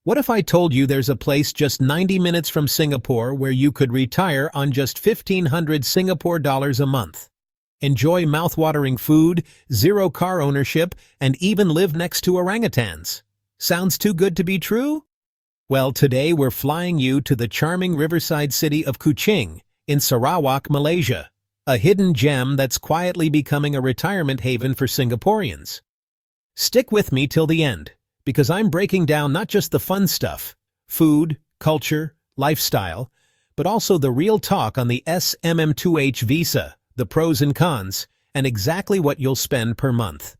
What if I told you there's a place just 90 minutes from Singapore where you could retire on just 1,500 Singapore dollars a month? Enjoy mouth-watering food, zero car ownership, and even live next to orangutans. Sounds too good to be true? Well, today we're flying you to the charming riverside city of Kuching in Sarawak, Malaysia, a hidden gem that's quietly becoming a retirement haven for Singaporeans. Stick with me till the end, because I'm breaking down not just the fun stuff, food, culture, lifestyle, but also the real talk on the SMM2H visa, the pros and cons, and exactly what you'll spend per month.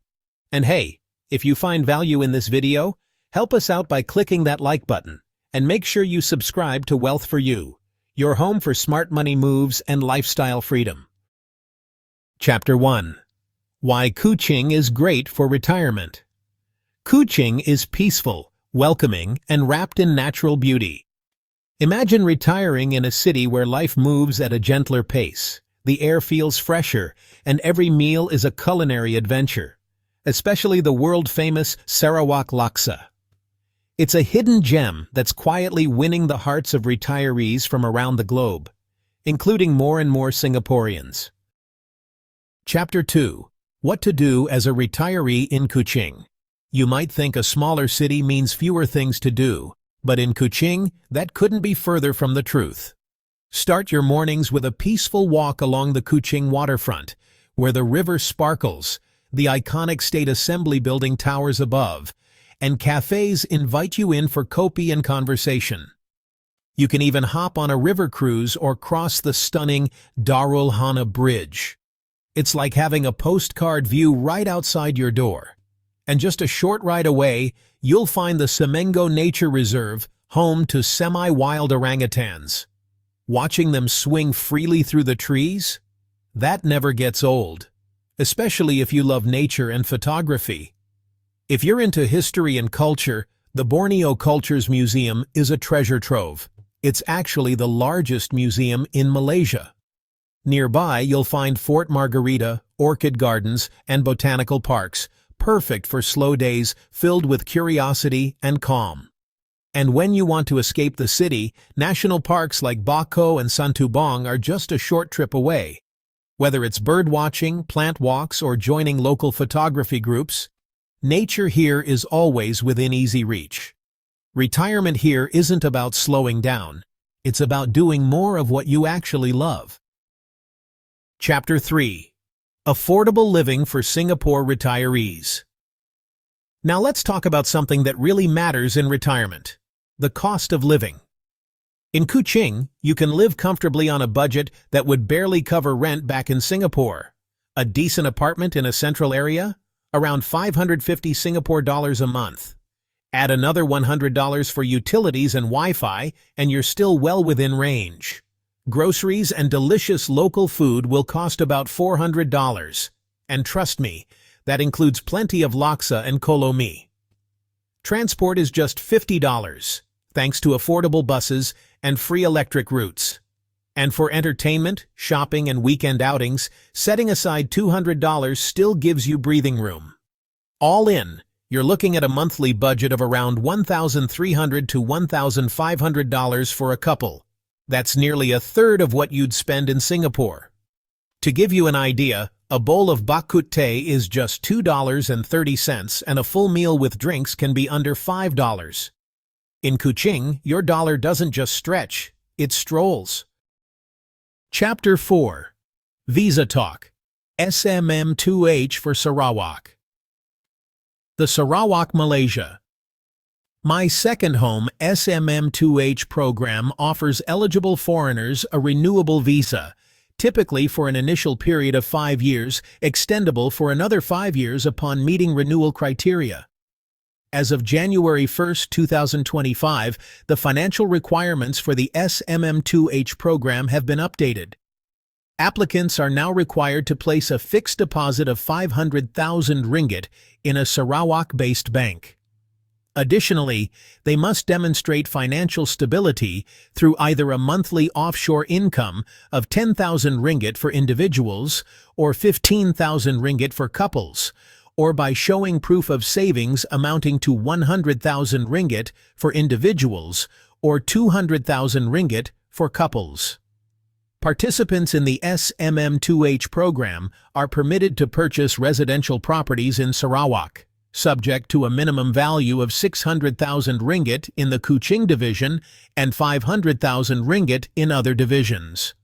And hey, if you find value in this video, help us out by clicking that like button, and make sure you subscribe to Wealth for You, your home for smart money moves and lifestyle freedom. Chapter 1. Why Kuching is great for retirement. Kuching is peaceful, welcoming, and wrapped in natural beauty. Imagine retiring in a city where life moves at a gentler pace, the air feels fresher, and every meal is a culinary adventure, especially the world-famous Sarawak Laksa. It's a hidden gem that's quietly winning the hearts of retirees from around the globe, including more and more Singaporeans. Chapter 2. What to do as a retiree in Kuching. You might think a smaller city means fewer things to do, but in Kuching, that couldn't be further from the truth. Start your mornings with a peaceful walk along the Kuching waterfront, where the river sparkles, the iconic State Assembly building towers above, and cafes invite you in for kopi and conversation. You can even hop on a river cruise or cross the stunning Darul Hana Bridge. It's like having a postcard view right outside your door. And just a short ride away, you'll find the Semengo Nature Reserve, home to semi-wild orangutans. Watching them swing freely through the trees? That never gets old, especially if you love nature and photography. If you're into history and culture, the Borneo Cultures Museum is a treasure trove. It's actually the largest museum in Malaysia. Nearby, you'll find Fort Margarita, orchid gardens, and botanical parks, perfect for slow days filled with curiosity and calm. And when you want to escape the city, national parks like Bako and Santubong are just a short trip away. Whether it's bird watching, plant walks, or joining local photography groups, nature here is always within easy reach. Retirement here isn't about slowing down. It's about doing more of what you actually love. Chapter 3. Affordable living for Singapore retirees. Now let's talk about something that really matters in retirement: the cost of living. In Kuching, you can live comfortably on a budget that would barely cover rent back in Singapore. A decent apartment in a central area? Around 550 Singapore dollars a month. Add another $100 for utilities and Wi-Fi, and you're still well within range. Groceries and delicious local food will cost about $400. And trust me, that includes plenty of laksa and kolo mee. Transport is just $50, thanks to affordable buses and free electric routes. And for entertainment, shopping, and weekend outings, setting aside $200 still gives you breathing room. All in, you're looking at a monthly budget of around $1,300 to $1,500 for a couple. That's nearly a third of what you'd spend in Singapore. To give you an idea, a bowl of bak kut teh is just $2.30, and a full meal with drinks can be under $5. In Kuching, your dollar doesn't just stretch, it strolls. Chapter 4. Visa Talk. SMM2H for Sarawak. The Sarawak, Malaysia. My second home SMM2H program offers eligible foreigners a renewable visa, typically for an initial period of 5 years, extendable for another 5 years upon meeting renewal criteria. As of January 1, 2025, the financial requirements for the SMM2H program have been updated. Applicants are now required to place a fixed deposit of 500,000 ringgit in a Sarawak-based bank. Additionally, they must demonstrate financial stability through either a monthly offshore income of 10,000 ringgit for individuals or 15,000 ringgit for couples, or by showing proof of savings amounting to 100,000 ringgit for individuals or 200,000 ringgit for couples. Participants in the SMM2H program are permitted to purchase residential properties in Sarawak, subject to a minimum value of 600,000 ringgit in the Kuching division and 500,000 ringgit in other divisions.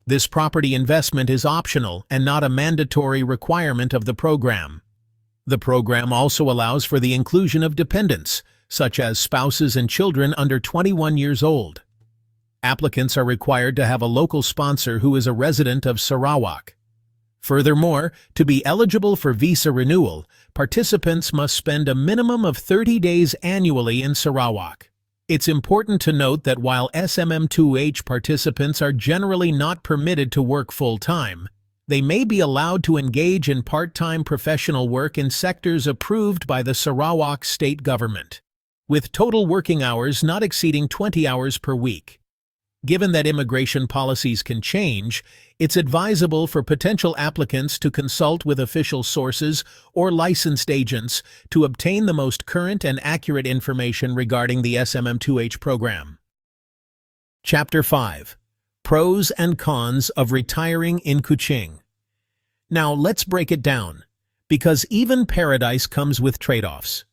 This property investment is optional and not a mandatory requirement of the program. The program also allows for the inclusion of dependents, such as spouses and children under 21 years old. Applicants are required to have a local sponsor who is a resident of Sarawak. Furthermore, to be eligible for visa renewal, participants must spend a minimum of 30 days annually in Sarawak. It's important to note that while SMM2H participants are generally not permitted to work full-time, they may be allowed to engage in part-time professional work in sectors approved by the Sarawak state government, with total working hours not exceeding 20 hours per week. Given that immigration policies can change, it's advisable for potential applicants to consult with official sources or licensed agents to obtain the most current and accurate information regarding the SMM2H program. Chapter 5. Pros and Cons of Retiring in Kuching. Now let's break it down, because even paradise comes with trade-offs.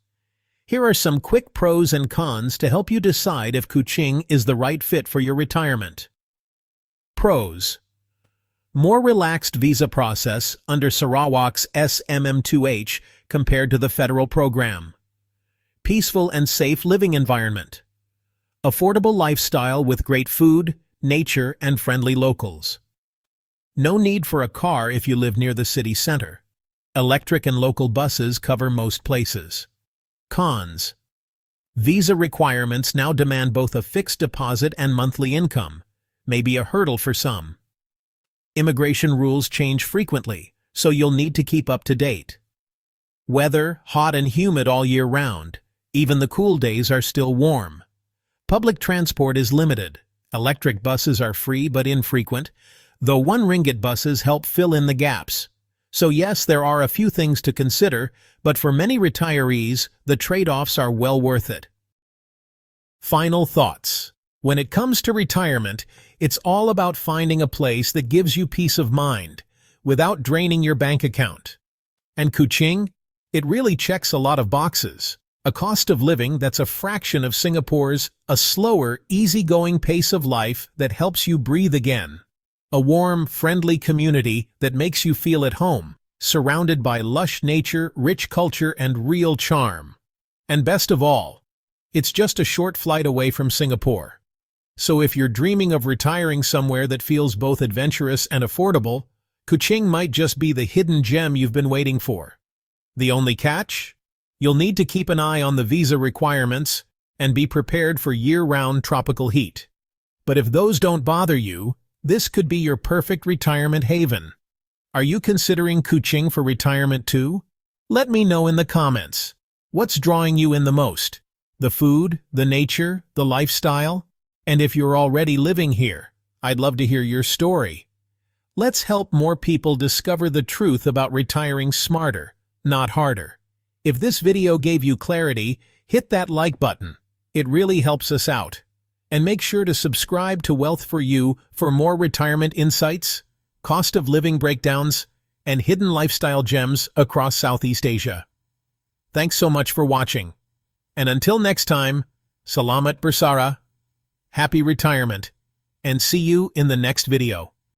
Here are some quick pros and cons to help you decide if Kuching is the right fit for your retirement. Pros. More relaxed visa process under Sarawak's SMM2H compared to the federal program. Peaceful and safe living environment. Affordable lifestyle with great food, nature, and friendly locals. No need for a car if you live near the city center. Electric and local buses cover most places. Cons. Visa requirements now demand both a fixed deposit and monthly income, may be a hurdle for some. Immigration rules change frequently, so you'll need to keep up to date. Weather, hot and humid all year round. Even the cool days are still warm. Public transport is limited. Electric buses are free but infrequent, though 1 ringgit buses help fill in the gaps. So yes, there are a few things to consider, but for many retirees, the trade-offs are well worth it. Final thoughts. When it comes to retirement, it's all about finding a place that gives you peace of mind, without draining your bank account. And Kuching? It really checks a lot of boxes. A cost of living that's a fraction of Singapore's, a slower, easygoing pace of life that helps you breathe again. A warm, friendly community that makes you feel at home, surrounded by lush nature, rich culture, and real charm. And best of all, it's just a short flight away from Singapore. So if you're dreaming of retiring somewhere that feels both adventurous and affordable, Kuching might just be the hidden gem you've been waiting for. The only catch? You'll need to keep an eye on the visa requirements and be prepared for year-round tropical heat. But if those don't bother you, this could be your perfect retirement haven. Are you considering Kuching for retirement too? Let me know in the comments. What's drawing you in the most? The food, the nature, the lifestyle? And if you're already living here, I'd love to hear your story. Let's help more people discover the truth about retiring smarter, not harder. If this video gave you clarity, hit that like button. It really helps us out. And make sure to subscribe to Wealth for You for more retirement insights, cost of living breakdowns, and hidden lifestyle gems across Southeast Asia. Thanks so much for watching. And until next time, Salamat Bersara, happy retirement, and see you in the next video.